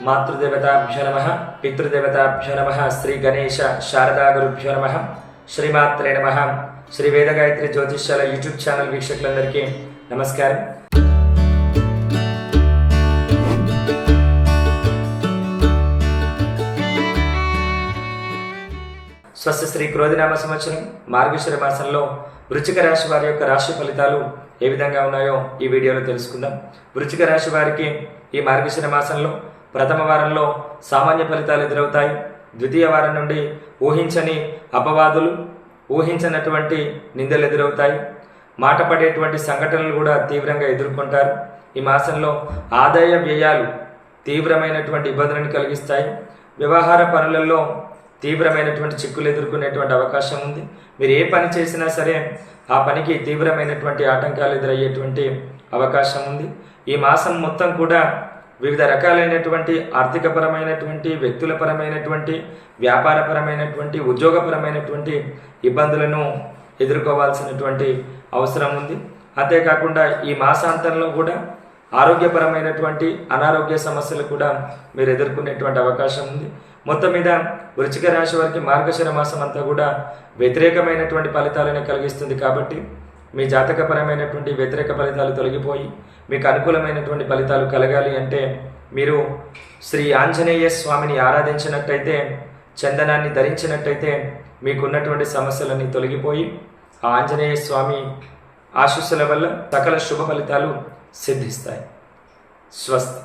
మాతృదేవతాభ్యో నమః, పితృదేవతాభ్యో నమః, శ్రీ గణేశ శారదా గురుభ్యో నమః, శ్రీమాత్రే నమః. శ్రీ వేదగాయత్రి జ్యోతిష్యాల యూట్యూబ్ ఛానల్ వీక్షకులందరికీ నమస్కారం. స్వస్తి శ్రీ క్రోధినామ సంవత్సరం మార్గశిర మాసంలో వృశ్చిక రాశి వారి యొక్క రాశి ఫలితాలు ఏ విధంగా ఉన్నాయో ఈ వీడియోలో తెలుసుకుందాం. వృశ్చిక రాశి వారికి ఈ మార్గశిర మాసంలో ప్రథమ వారంలో సామాన్య ఫలితాలు ఎదురవుతాయి. ద్వితీయ వారం నుండి ఊహించని అపవాదులు, ఊహించనటువంటి నిందలు ఎదురవుతాయి. మాట పడేటువంటి సంఘటనలు కూడా తీవ్రంగా ఎదుర్కొంటారు. ఈ మాసంలో ఆదాయ వ్యయాలు తీవ్రమైనటువంటి ఇబ్బందులను కలిగిస్తాయి. వ్యవహార పనులలో తీవ్రమైనటువంటి చిక్కులు ఎదుర్కొనేటువంటి అవకాశం ఉంది. మీరు ఏ పని చేసినా సరే ఆ పనికి తీవ్రమైనటువంటి ఆటంకాలు ఎదురయ్యేటువంటి అవకాశం ఉంది. ఈ మాసం మొత్తం కూడా వివిధ రకాలైనటువంటి ఆర్థికపరమైనటువంటి, వ్యక్తులపరమైనటువంటి, వ్యాపారపరమైనటువంటి, ఉద్యోగపరమైనటువంటి ఇబ్బందులను ఎదుర్కోవాల్సినటువంటి అవసరం ఉంది. అంతేకాకుండా ఈ మాసాంతంలో కూడా ఆరోగ్యపరమైనటువంటి అనారోగ్య సమస్యలు కూడా మీరు ఎదుర్కొనేటువంటి అవకాశం ఉంది. మొత్తం మీద వృశ్చిక రాశి వారికి మార్గశిర మాసం అంతా కూడా వ్యతిరేకమైనటువంటి ఫలితాలను కలిగిస్తుంది. కాబట్టి మీ జాతకపరమైనటువంటి వ్యతిరేక ఫలితాలు తొలగిపోయి మీకు అనుకూలమైనటువంటి ఫలితాలు కలగాలి అంటే మీరు శ్రీ ఆంజనేయ స్వామిని ఆరాధించినట్టయితే, చందనాన్ని ధరించినట్టయితే మీకున్నటువంటి సమస్యలన్నీ తొలగిపోయి ఆ ఆంజనేయ స్వామి ఆశీస్సుల వల్ల సకల శుభ ఫలితాలు సిద్ధిస్తాయి. స్వస్తి.